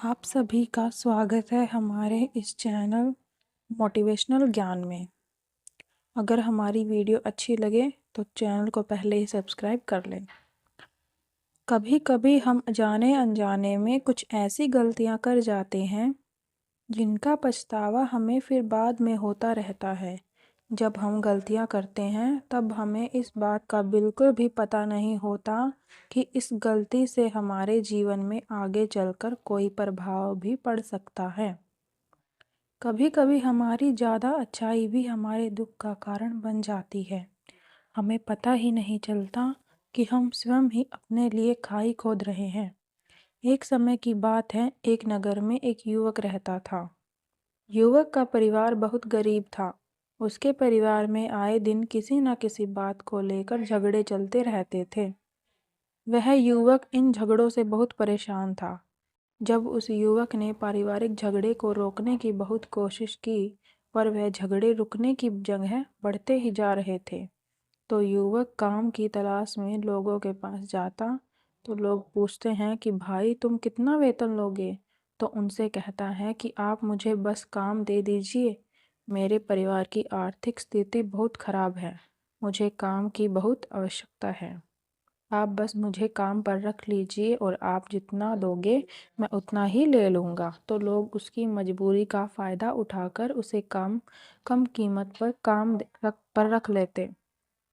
आप सभी का स्वागत है हमारे इस चैनल मोटिवेशनल ज्ञान में। अगर हमारी वीडियो अच्छी लगे तो चैनल को पहले ही सब्सक्राइब कर लें। कभी कभी हम जाने अनजाने में कुछ ऐसी गलतियां कर जाते हैं जिनका पछतावा हमें फिर बाद में होता रहता है। जब हम गलतियां करते हैं तब हमें इस बात का बिल्कुल भी पता नहीं होता कि इस गलती से हमारे जीवन में आगे चलकर कोई प्रभाव भी पड़ सकता है। कभी कभी हमारी ज़्यादा अच्छाई भी हमारे दुख का कारण बन जाती है। हमें पता ही नहीं चलता कि हम स्वयं ही अपने लिए खाई खोद रहे हैं। एक समय की बात है, एक नगर में एक युवक रहता था। युवक का परिवार बहुत गरीब था। उसके परिवार में आए दिन किसी न किसी बात को लेकर झगड़े चलते रहते थे। वह युवक इन झगड़ों से बहुत परेशान था। जब उस युवक ने पारिवारिक झगड़े को रोकने की बहुत कोशिश की, पर वह झगड़े रुकने की जगह बढ़ते ही जा रहे थे। तो युवक काम की तलाश में लोगों के पास जाता। तो लोग पूछते हैं कि भाई तुम कितना वेतन लोगे? तो उनसे कहता है कि आप मुझे बस काम दे दीजिए। मेरे परिवार की आर्थिक स्थिति बहुत खराब है। मुझे काम की बहुत आवश्यकता है। आप बस मुझे काम पर रख लीजिए और आप जितना दोगे मैं उतना ही ले लूँगा। तो लोग उसकी मजबूरी का फ़ायदा उठाकर उसे कम कीमत पर रख लेते,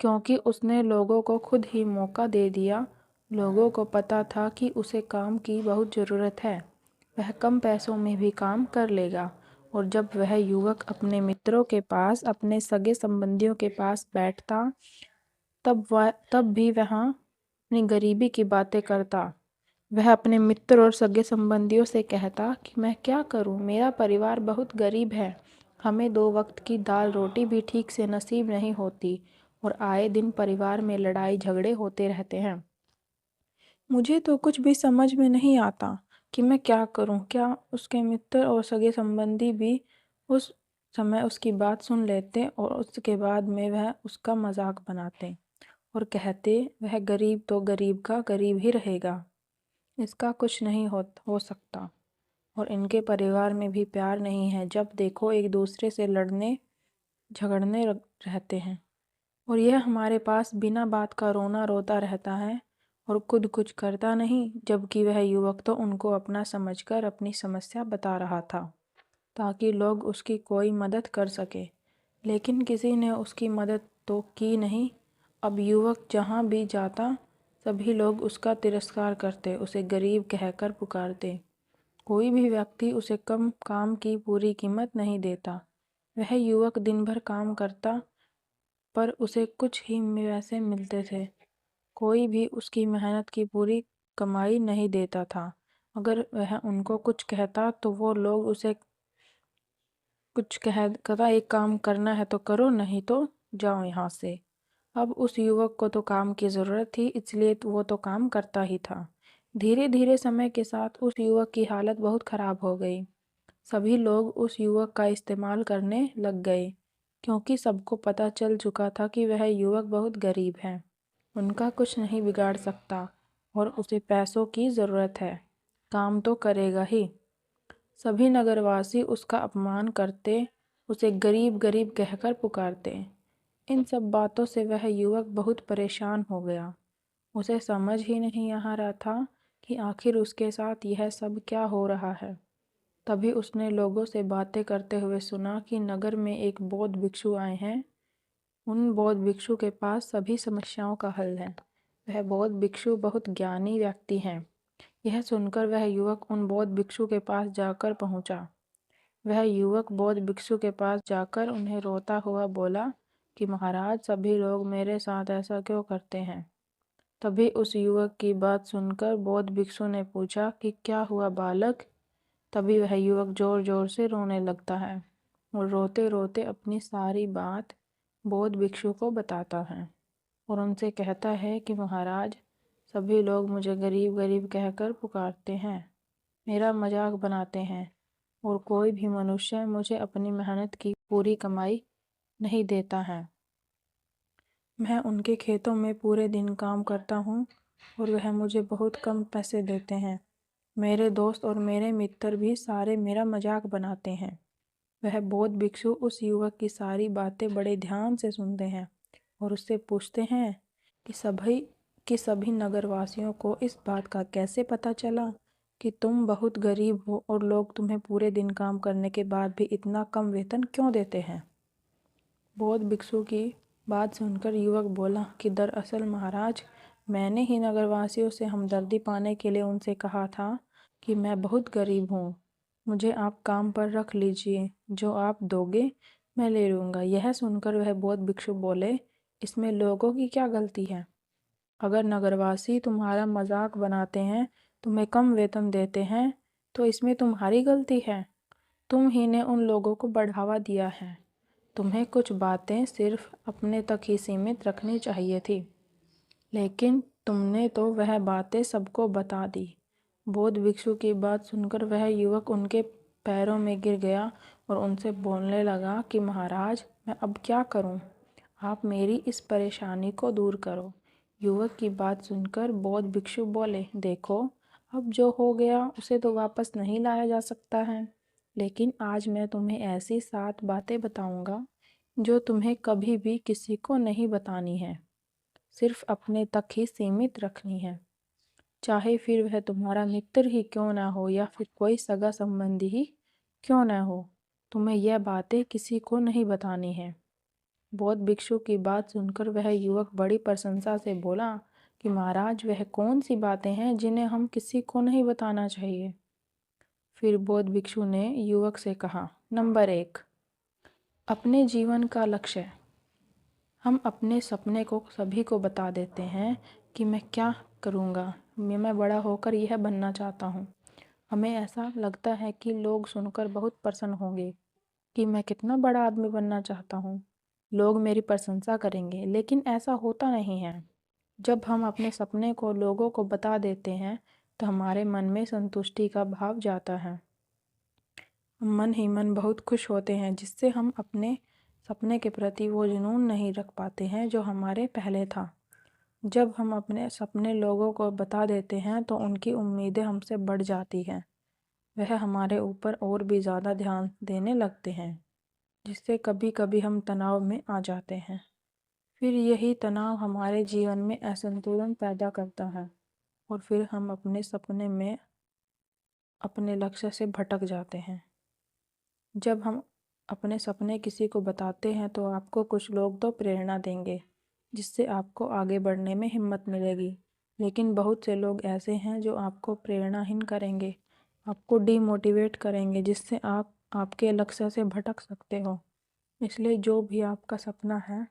क्योंकि उसने लोगों को खुद ही मौका दे दिया। लोगों को पता था कि उसे काम की बहुत ज़रूरत है, वह कम पैसों में भी काम कर लेगा। और जब वह युवक अपने मित्रों के पास, अपने सगे संबंधियों के पास बैठता, तब भी वह अपनी गरीबी की बातें करता। वह अपने मित्र और सगे संबंधियों से कहता कि मैं क्या करूं, मेरा परिवार बहुत गरीब है। हमें 2 वक्त की दाल रोटी भी ठीक से नसीब नहीं होती और आए दिन परिवार में लड़ाई झगड़े होते रहते हैं। मुझे तो कुछ भी समझ में नहीं आता कि मैं क्या करूं। क्या उसके मित्र और सगे संबंधी भी उस समय उसकी बात सुन लेते और उसके बाद में वह उसका मजाक बनाते और कहते वह गरीब तो गरीब का गरीब ही रहेगा, इसका कुछ नहीं हो सकता। और इनके परिवार में भी प्यार नहीं है, जब देखो एक दूसरे से लड़ने झगड़ने रहते हैं। और यह हमारे पास बिना बात का रोना रोता रहता है और खुद कुछ करता नहीं, जबकि वह युवक तो उनको अपना समझकर अपनी समस्या बता रहा था ताकि लोग उसकी कोई मदद कर सके। लेकिन किसी ने उसकी मदद तो की नहीं। अब युवक जहाँ भी जाता सभी लोग उसका तिरस्कार करते, उसे गरीब कहकर पुकारते। कोई भी व्यक्ति उसे कम काम की पूरी कीमत नहीं देता। वह युवक दिन भर काम करता पर उसे कुछ ही पैसे मिलते थे। कोई भी उसकी मेहनत की पूरी कमाई नहीं देता था। अगर वह उनको कुछ कहता तो वो लोग उसे कुछ कहता, एक काम करना है तो करो, नहीं तो जाओ यहाँ से। अब उस युवक को तो काम की ज़रूरत थी, इसलिए तो वो तो काम करता ही था। धीरे धीरे समय के साथ उस युवक की हालत बहुत ख़राब हो गई। सभी लोग उस युवक का इस्तेमाल करने लग गए, क्योंकि सबको पता चल चुका था कि वह युवक बहुत गरीब है, उनका कुछ नहीं बिगाड़ सकता और उसे पैसों की ज़रूरत है, काम तो करेगा ही। सभी नगरवासी उसका अपमान करते, उसे गरीब गरीब कहकर पुकारते। इन सब बातों से वह युवक बहुत परेशान हो गया। उसे समझ ही नहीं आ रहा था कि आखिर उसके साथ यह सब क्या हो रहा है। तभी उसने लोगों से बातें करते हुए सुना कि नगर में एक बौद्ध भिक्षु आए हैं। उन बौद्ध भिक्षु के पास सभी समस्याओं का हल है। वह बौद्ध भिक्षु बहुत ज्ञानी व्यक्ति हैं। यह सुनकर वह युवक उन बौद्ध भिक्षु के पास जाकर पहुंचा। वह युवक बौद्ध भिक्षु के पास जाकर उन्हें रोता हुआ बोला कि महाराज, सभी लोग मेरे साथ ऐसा क्यों करते हैं। तभी उस युवक की बात सुनकर बौद्ध भिक्षु ने पूछा कि क्या हुआ बालक। तभी वह युवक जोर जोर से रोने लगता है और रोते रोते अपनी सारी बात बौद्ध भिक्षु को बताता है और उनसे कहता है कि महाराज, सभी लोग मुझे गरीब गरीब कहकर पुकारते हैं, मेरा मजाक बनाते हैं और कोई भी मनुष्य मुझे अपनी मेहनत की पूरी कमाई नहीं देता है। मैं उनके खेतों में पूरे दिन काम करता हूँ और वह मुझे बहुत कम पैसे देते हैं। मेरे दोस्त और मेरे मित्र भी सारे मेरा मजाक बनाते हैं। वह बौद्ध भिक्षु उस युवक की सारी बातें बड़े ध्यान से सुनते हैं और उससे पूछते हैं कि सभी नगरवासियों को इस बात का कैसे पता चला कि तुम बहुत गरीब हो और लोग तुम्हें पूरे दिन काम करने के बाद भी इतना कम वेतन क्यों देते हैं। बौद्ध भिक्षु की बात सुनकर युवक बोला कि दरअसल महाराज, मैंने ही नगरवासियों से हमदर्दी पाने के लिए उनसे कहा था कि मैं बहुत गरीब हूँ, मुझे आप काम पर रख लीजिए, जो आप दोगे मैं ले लूँगा। यह सुनकर वह बौद्ध भिक्षु बोले, इसमें लोगों की क्या गलती है? अगर नगरवासी तुम्हारा मजाक बनाते हैं, तुम्हें कम वेतन देते हैं, तो इसमें तुम्हारी गलती है। तुम ही ने उन लोगों को बढ़ावा दिया है। तुम्हें कुछ बातें सिर्फ अपने तक ही सीमित रखनी चाहिए थी, लेकिन तुमने तो वह बातें सबको बता दी। बौद्ध भिक्षु की बात सुनकर वह युवक उनके पैरों में गिर गया और उनसे बोलने लगा कि महाराज, मैं अब क्या करूं? आप मेरी इस परेशानी को दूर करो। युवक की बात सुनकर बौद्ध भिक्षु बोले, देखो, अब जो हो गया उसे तो वापस नहीं लाया जा सकता है, लेकिन आज मैं तुम्हें ऐसी 7 बातें बताऊंगा जो तुम्हें कभी भी किसी को नहीं बतानी है, सिर्फ अपने तक ही सीमित रखनी है। चाहे फिर वह तुम्हारा मित्र ही क्यों ना हो या फिर कोई सगा संबंधी ही क्यों ना हो, तुम्हें यह बातें किसी को नहीं बतानी है। बौद्ध भिक्षु की बात सुनकर वह युवक बड़ी प्रशंसा से बोला कि महाराज, वह कौन सी बातें हैं जिन्हें हम किसी को नहीं बताना चाहिए? फिर बौद्ध भिक्षु ने युवक से कहा, नंबर 1, अपने जीवन का लक्ष्य। हम अपने सपने को सभी को बता देते हैं कि मैं क्या करूँगा, मैं बड़ा होकर यह बनना चाहता हूँ। हमें ऐसा लगता है कि लोग सुनकर बहुत प्रसन्न होंगे कि मैं कितना बड़ा आदमी बनना चाहता हूँ, लोग मेरी प्रशंसा करेंगे, लेकिन ऐसा होता नहीं है। जब हम अपने सपने को लोगों को बता देते हैं तो हमारे मन में संतुष्टि का भाव जाता है। हम मन ही मन बहुत खुश होते हैं, जिससे हम अपने सपने के प्रति वो जुनून नहीं रख पाते हैं जो हमारे पहले था। जब हम अपने सपने लोगों को बता देते हैं तो उनकी उम्मीदें हमसे बढ़ जाती हैं। वह हमारे ऊपर और भी ज़्यादा ध्यान देने लगते हैं, जिससे कभी कभी हम तनाव में आ जाते हैं। फिर यही तनाव हमारे जीवन में असंतुलन पैदा करता है और फिर हम अपने सपने में अपने लक्ष्य से भटक जाते हैं। जब हम अपने सपने किसी को बताते हैं तो आपको कुछ लोग तो प्रेरणा देंगे, जिससे आपको आगे बढ़ने में हिम्मत मिलेगी, लेकिन बहुत से लोग ऐसे हैं जो आपको प्रेरणाहीन करेंगे, आपको डीमोटिवेट करेंगे, जिससे आप आपके लक्ष्य से भटक सकते हो। इसलिए जो भी आपका सपना है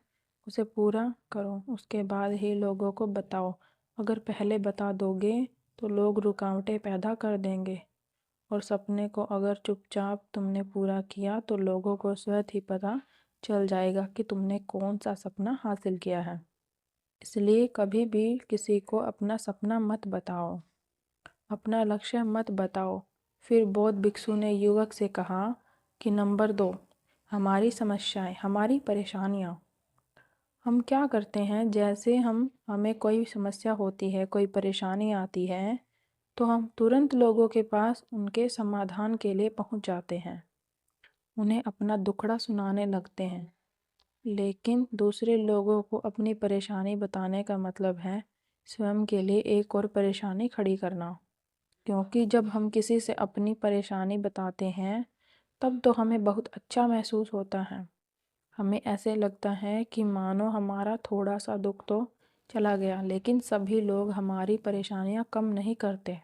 उसे पूरा करो, उसके बाद ही लोगों को बताओ। अगर पहले बता दोगे तो लोग रुकावटें पैदा कर देंगे, और सपने को अगर चुपचाप तुमने पूरा किया तो लोगों को स्वतः ही पता चल जाएगा कि तुमने कौन सा सपना हासिल किया है। इसलिए कभी भी किसी को अपना सपना मत बताओ, अपना लक्ष्य मत बताओ। फिर बौद्ध भिक्षु ने युवक से कहा कि नंबर 2, हमारी समस्याएं, हमारी परेशानियाँ। हम क्या करते हैं, जैसे हमें कोई समस्या होती है, कोई परेशानी आती है, तो हम तुरंत लोगों के पास उनके समाधान के लिए पहुंच जाते हैं, उन्हें अपना दुखड़ा सुनाने लगते हैं। लेकिन दूसरे लोगों को अपनी परेशानी बताने का मतलब है स्वयं के लिए एक और परेशानी खड़ी करना। क्योंकि जब हम किसी से अपनी परेशानी बताते हैं तब तो हमें बहुत अच्छा महसूस होता है। हमें ऐसे लगता है कि मानो हमारा थोड़ा सा दुख तो चला गया, लेकिन सभी लोग हमारी परेशानियां कम नहीं करते,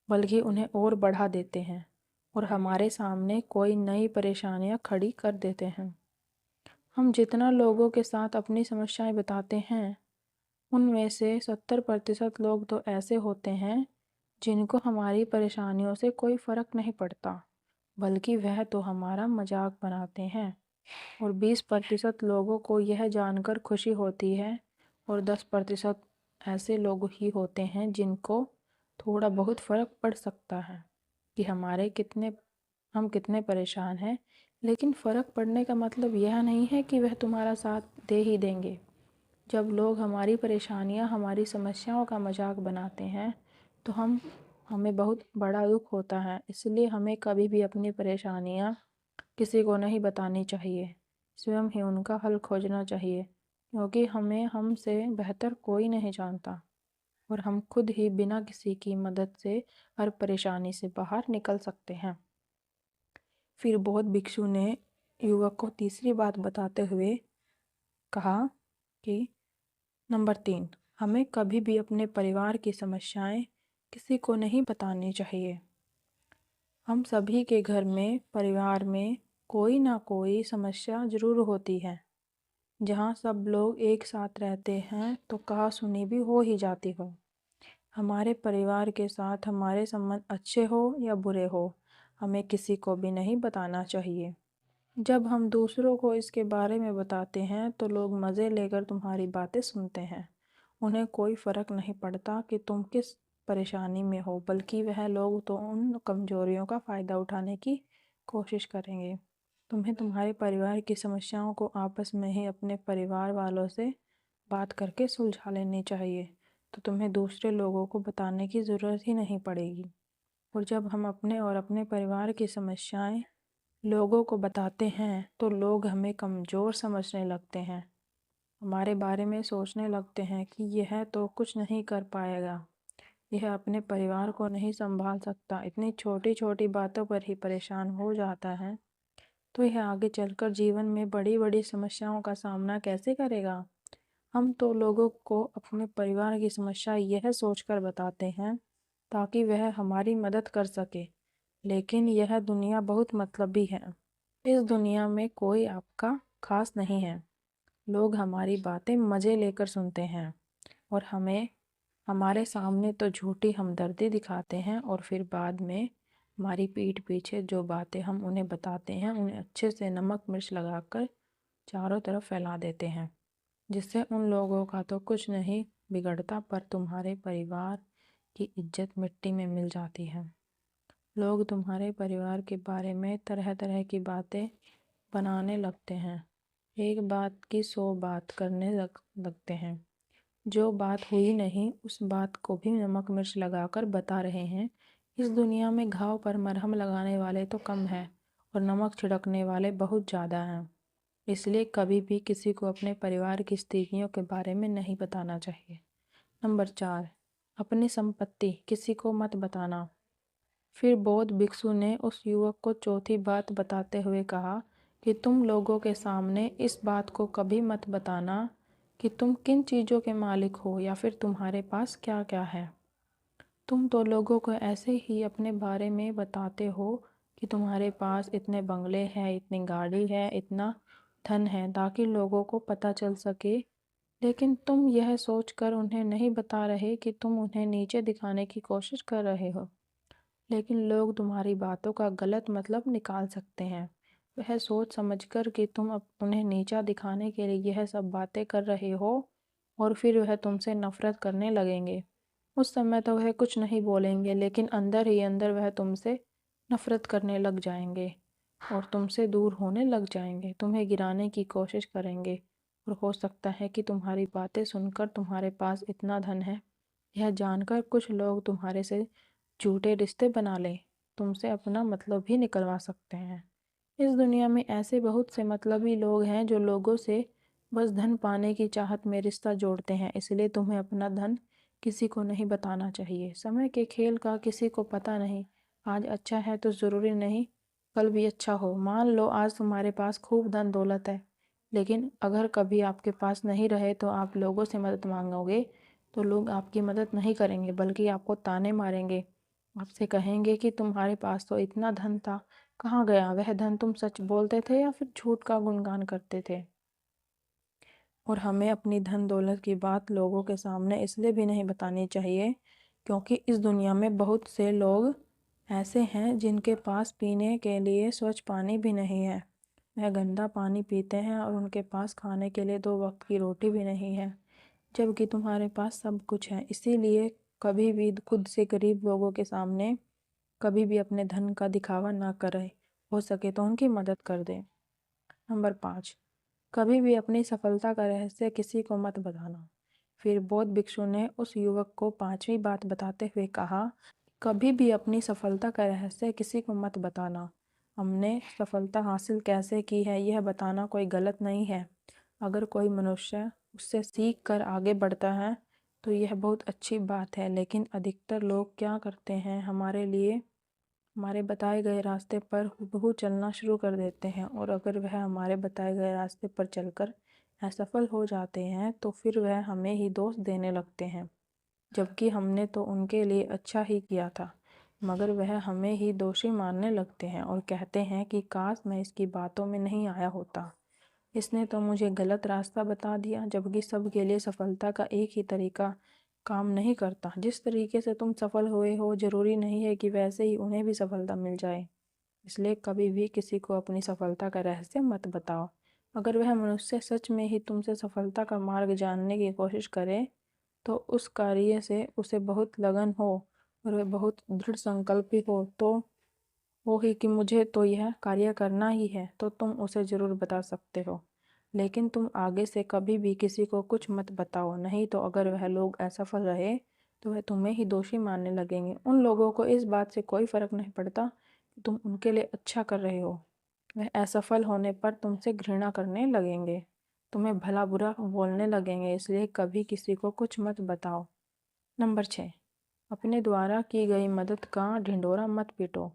बल्कि उन्हें और बढ़ा देते हैं और हमारे सामने कोई नई परेशानियां खड़ी कर देते हैं। हम जितना लोगों के साथ अपनी समस्याएं बताते हैं, उनमें से 70% लोग तो ऐसे होते हैं जिनको हमारी परेशानियों से कोई फ़र्क नहीं पड़ता, बल्कि वह तो हमारा मजाक बनाते हैं। और 20% लोगों को यह जानकर खुशी होती है, और 10% ऐसे लोग ही होते हैं जिनको थोड़ा बहुत फ़र्क पड़ सकता है कि हम कितने परेशान हैं। लेकिन फ़र्क पड़ने का मतलब यह नहीं है कि वह तुम्हारा साथ दे ही देंगे। जब लोग हमारी परेशानियां, हमारी समस्याओं का मजाक बनाते हैं तो हम हमें बहुत बड़ा दुख होता है, इसलिए हमें कभी भी अपनी परेशानियाँ किसी को नहीं बतानी चाहिए। स्वयं ही उनका हल खोजना चाहिए, क्योंकि हमें हमसे बेहतर कोई नहीं जानता और हम खुद ही बिना किसी की मदद से हर परेशानी से बाहर निकल सकते हैं। फिर बौद्ध भिक्षु ने युवक को तीसरी बात बताते हुए कहा कि नंबर 3, हमें कभी भी अपने परिवार की समस्याएं किसी को नहीं बतानी चाहिए। हम सभी के घर में, परिवार में कोई ना कोई समस्या जरूर होती है। जहाँ सब लोग एक साथ रहते हैं तो कहा सुनी भी हो ही जाती हो। हमारे परिवार के साथ हमारे संबंध अच्छे हो या बुरे हो, हमें किसी को भी नहीं बताना चाहिए। जब हम दूसरों को इसके बारे में बताते हैं तो लोग मज़े लेकर तुम्हारी बातें सुनते हैं। उन्हें कोई फ़र्क नहीं पड़ता कि तुम किस परेशानी में हो, बल्कि वह लोग तो उन कमज़ोरियों का फ़ायदा उठाने की कोशिश करेंगे। तुम्हें तुम्हारे परिवार की समस्याओं को आपस में ही अपने परिवार वालों से बात करके सुलझा लेनी चाहिए, तो तुम्हें दूसरे लोगों को बताने की ज़रूरत ही नहीं पड़ेगी। और जब हम अपने और अपने परिवार की समस्याएं लोगों को बताते हैं तो लोग हमें कमज़ोर समझने लगते हैं, हमारे बारे में सोचने लगते हैं कि यह तो कुछ नहीं कर पाएगा, यह अपने परिवार को नहीं संभाल सकता, इतनी छोटी छोटी बातों पर ही परेशान हो जाता है, तो यह आगे चलकर जीवन में बड़ी बड़ी समस्याओं का सामना कैसे करेगा। हम तो लोगों को अपने परिवार की समस्या यह सोचकर बताते हैं ताकि वह हमारी मदद कर सके, लेकिन यह दुनिया बहुत मतलबी है। इस दुनिया में कोई आपका खास नहीं है। लोग हमारी बातें मज़े लेकर सुनते हैं और हमें हमारे सामने तो झूठी हमदर्दी दिखाते हैं और फिर बाद में हमारी पीठ पीछे जो बातें हम उन्हें बताते हैं उन्हें अच्छे से नमक मिर्च लगाकर चारों तरफ फैला देते हैं, जिससे उन लोगों का तो कुछ नहीं बिगड़ता पर तुम्हारे परिवार की इज्जत मिट्टी में मिल जाती है। लोग तुम्हारे परिवार के बारे में तरह तरह की बातें बनाने लगते हैं, एक बात की 100 बात करने लगते हैं। जो बात हुई नहीं उस बात को भी नमक मिर्च लगाकर बता रहे हैं। इस दुनिया में घाव पर मरहम लगाने वाले तो कम हैं और नमक छिड़कने वाले बहुत ज़्यादा हैं। इसलिए कभी भी किसी को अपने परिवार की स्थितियों के बारे में नहीं बताना चाहिए। नंबर 4, अपनी संपत्ति किसी को मत बताना। फिर बौद्ध भिक्षु ने उस युवक को चौथी बात बताते हुए कहा कि तुम लोगों के सामने इस बात को कभी मत बताना कि तुम किन चीज़ों के मालिक हो या फिर तुम्हारे पास क्या क्या है। तुम तो लोगों को ऐसे ही अपने बारे में बताते हो कि तुम्हारे पास इतने बंगले हैं, इतनी गाड़ी है, इतना धन है, ताकि लोगों को पता चल सके, लेकिन तुम यह सोचकर उन्हें नहीं बता रहे कि तुम उन्हें नीचे दिखाने की कोशिश कर रहे हो। लेकिन लोग तुम्हारी बातों का गलत मतलब निकाल सकते हैं, वह सोच समझकर कि तुम उन्हें नीचा दिखाने के लिए यह सब बातें कर रहे हो और फिर वह तुमसे नफरत करने लगेंगे। उस समय तो वह कुछ नहीं बोलेंगे, लेकिन अंदर ही अंदर वह तुमसे नफरत करने लग जाएंगे और तुमसे दूर होने लग जाएंगे, तुम्हें गिराने की कोशिश करेंगे। और हो सकता है कि तुम्हारी बातें सुनकर तुम्हारे पास इतना धन है यह जानकर कुछ लोग तुम्हारे से झूठे रिश्ते बना लें, तुमसे अपना मतलब भी निकलवा सकते हैं। इस दुनिया में ऐसे बहुत से मतलबी लोग हैं जो लोगों से बस धन पाने की चाहत में रिश्ता जोड़ते हैं, इसलिए तुम्हें अपना धन किसी को नहीं बताना चाहिए। समय के खेल का किसी को पता नहीं, आज अच्छा है तो ज़रूरी नहीं कल भी अच्छा हो। मान लो आज तुम्हारे पास खूब धन दौलत है, लेकिन अगर कभी आपके पास नहीं रहे तो आप लोगों से मदद मांगोगे तो लोग आपकी मदद नहीं करेंगे, बल्कि आपको ताने मारेंगे, आपसे कहेंगे कि तुम्हारे पास तो इतना धन था, कहाँ गया वह धन, तुम सच बोलते थे या फिर झूठ का गुणगान करते थे। और हमें अपनी धन दौलत की बात लोगों के सामने इसलिए भी नहीं बतानी चाहिए क्योंकि इस दुनिया में बहुत से लोग ऐसे हैं जिनके पास पीने के लिए स्वच्छ पानी भी नहीं है, वह गंदा पानी पीते हैं और उनके पास खाने के लिए 2 वक्त की रोटी भी नहीं है, जबकि तुम्हारे पास सब कुछ है। इसीलिए कभी भी खुद से गरीब लोगों के सामने कभी भी अपने धन का दिखावा ना करें, हो सके तो उनकी मदद कर दें। नंबर 5, कभी भी अपनी सफलता का रहस्य किसी को मत बताना। फिर बौद्ध भिक्षु ने उस युवक को 5वीं बात बताते हुए कहा कभी भी अपनी सफलता का रहस्य किसी को मत बताना। हमने सफलता हासिल कैसे की है यह बताना कोई गलत नहीं है। अगर कोई मनुष्य उससे सीख कर आगे बढ़ता है तो यह बहुत अच्छी बात है, लेकिन अधिकतर लोग क्या करते हैं, हमारे लिए हमारे बताए गए रास्ते पर हूबहू चलना शुरू कर देते हैं, और अगर वह हमारे बताए गए रास्ते पर चलकर असफल हो जाते हैं तो फिर वह हमें ही दोष देने लगते हैं, जबकि हमने तो उनके लिए अच्छा ही किया था। मगर वह हमें ही दोषी मानने लगते हैं और कहते हैं कि काश मैं इसकी बातों में नहीं आया होता, इसने तो मुझे गलत रास्ता बता दिया। जबकि सबके लिए सफलता का एक ही तरीका काम नहीं करता। जिस तरीके से तुम सफल हुए हो जरूरी नहीं है कि वैसे ही उन्हें भी सफलता मिल जाए। इसलिए कभी भी किसी को अपनी सफलता का रहस्य मत बताओ। अगर वह मनुष्य सच में ही तुमसे सफलता का मार्ग जानने की कोशिश करे तो उस कार्य से उसे बहुत लगन हो और वह बहुत दृढ़ संकल्पी हो तो वो ही कि मुझे तो यह कार्य करना ही है, तो तुम उसे ज़रूर बता सकते हो। लेकिन तुम आगे से कभी भी किसी को कुछ मत बताओ, नहीं तो अगर वह लोग असफल रहे तो वह तुम्हें ही दोषी मानने लगेंगे। उन लोगों को इस बात से कोई फ़र्क नहीं पड़ता कि तुम उनके लिए अच्छा कर रहे हो। वह असफल होने पर तुमसे घृणा करने लगेंगे, तुम्हें भला बुरा बोलने लगेंगे। इसलिए कभी किसी को कुछ मत बताओ। नंबर 6, अपने द्वारा की गई मदद का ढिंढोरा मत पीटो।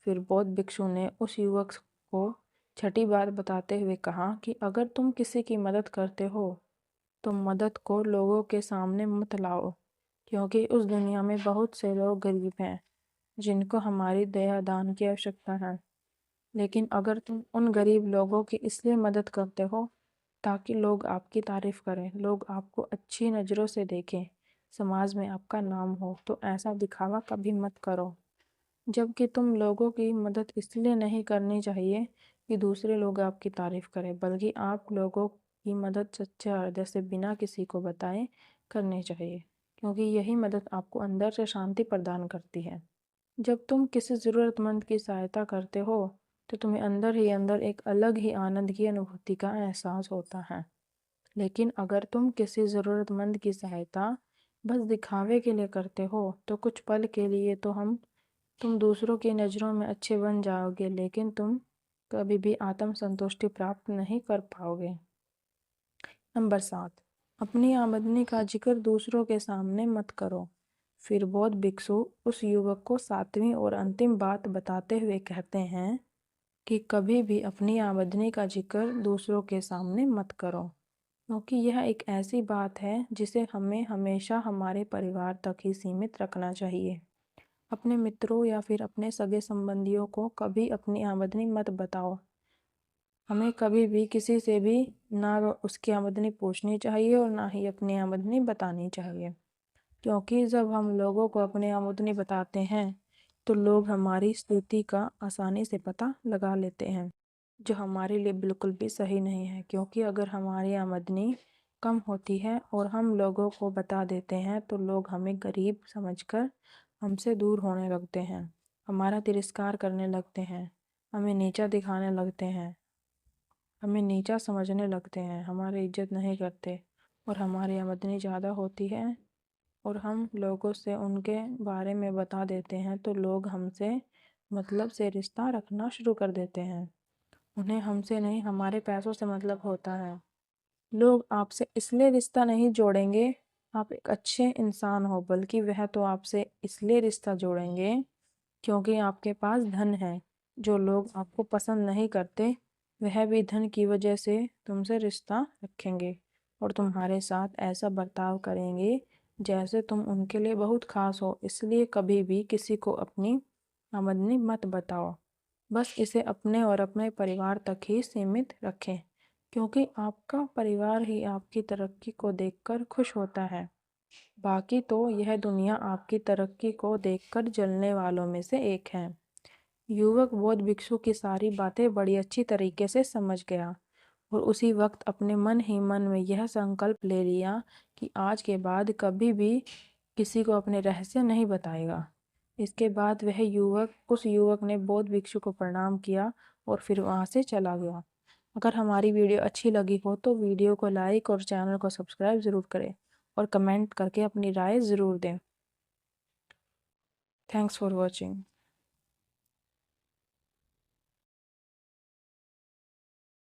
फिर बौद्ध भिक्षु ने उस युवक को छठी बात बताते हुए कहा कि अगर तुम किसी की मदद करते हो तो मदद को लोगों के सामने मत लाओ, क्योंकि उस दुनिया में बहुत से लोग गरीब हैं जिनको हमारी दया दान की आवश्यकता है। लेकिन अगर तुम उन गरीब लोगों की इसलिए मदद करते हो ताकि लोग आपकी तारीफ करें, लोग आपको अच्छी नज़रों से देखें, समाज में आपका नाम हो, तो ऐसा दिखावा कभी मत करो। जबकि तुम लोगों की मदद इसलिए नहीं करनी चाहिए कि दूसरे लोग आपकी तारीफ करें, बल्कि आप लोगों की मदद सच्चे हृदय से बिना किसी को बताए करनी चाहिए, क्योंकि यही मदद आपको अंदर से शांति प्रदान करती है। जब तुम किसी ज़रूरतमंद की सहायता करते हो तो तुम्हें अंदर ही अंदर एक अलग ही आनंद की अनुभूति का एहसास होता है। लेकिन अगर तुम किसी ज़रूरतमंद की सहायता बस दिखावे के लिए करते हो तो कुछ पल के लिए तो तुम दूसरों की नज़रों में अच्छे बन जाओगे, लेकिन तुम कभी भी आत्म संतुष्टि प्राप्त नहीं कर पाओगे। नंबर 7, अपनी आमदनी का जिक्र दूसरों के सामने मत करो। फिर बौद्ध भिक्षु उस युवक को 7वीं और अंतिम बात बताते हुए कहते हैं कि कभी भी अपनी आमदनी का जिक्र दूसरों के सामने मत करो, क्योंकि यह एक ऐसी बात है जिसे हमें हमेशा हमारे परिवार तक ही सीमित रखना चाहिए। अपने मित्रों या फिर अपने सगे संबंधियों को कभी अपनी आमदनी मत बताओ। हमें कभी भी किसी से भी ना उसकी आमदनी पूछनी चाहिए और ना ही अपनी आमदनी बतानी चाहिए, क्योंकि जब हम लोगों को अपनी आमदनी बताते हैं तो लोग हमारी स्थिति का आसानी से पता लगा लेते हैं, जो हमारे लिए बिल्कुल भी सही नहीं है। क्योंकि अगर हमारी आमदनी कम होती है और हम लोगों को बता देते हैं तो लोग हमें गरीब समझकर हमसे दूर होने लगते हैं, हमारा तिरस्कार करने लगते हैं, हमें नीचा दिखाने लगते हैं, हमें नीचा समझने लगते हैं, हमारी इज्जत नहीं करते। और हमारी आमदनी ज़्यादा होती है और हम लोगों से उनके बारे में बता देते हैं तो लोग हमसे मतलब से रिश्ता रखना शुरू कर देते हैं। उन्हें हमसे नहीं हमारे पैसों से मतलब होता है। लोग आपसे इसलिए रिश्ता नहीं जोड़ेंगे आप एक अच्छे इंसान हो, बल्कि वह तो आपसे इसलिए रिश्ता जोड़ेंगे क्योंकि आपके पास धन है। जो लोग आपको पसंद नहीं करते वह भी धन की वजह से तुमसे रिश्ता रखेंगे और तुम्हारे साथ ऐसा बर्ताव करेंगे जैसे तुम उनके लिए बहुत खास हो। इसलिए कभी भी किसी को अपनी आमदनी मत बताओ, बस इसे अपने और अपने परिवार तक ही सीमित रखें, क्योंकि आपका परिवार ही आपकी तरक्की को देखकर खुश होता है। बाकी तो यह दुनिया आपकी तरक्की को देखकर जलने वालों में से एक है। युवक बौद्ध भिक्षु की सारी बातें बड़ी अच्छी तरीके से समझ गया और उसी वक्त अपने मन ही मन में यह संकल्प ले लिया कि आज के बाद कभी भी किसी को अपने रहस्य नहीं बताएगा। इसके बाद उस युवक ने बौद्ध भिक्षु को प्रणाम किया और फिर वहाँ से चला गया। अगर हमारी वीडियो अच्छी लगी हो तो वीडियो को लाइक और चैनल को सब्सक्राइब ज़रूर करें और कमेंट करके अपनी राय ज़रूर दें। Thanks for watching.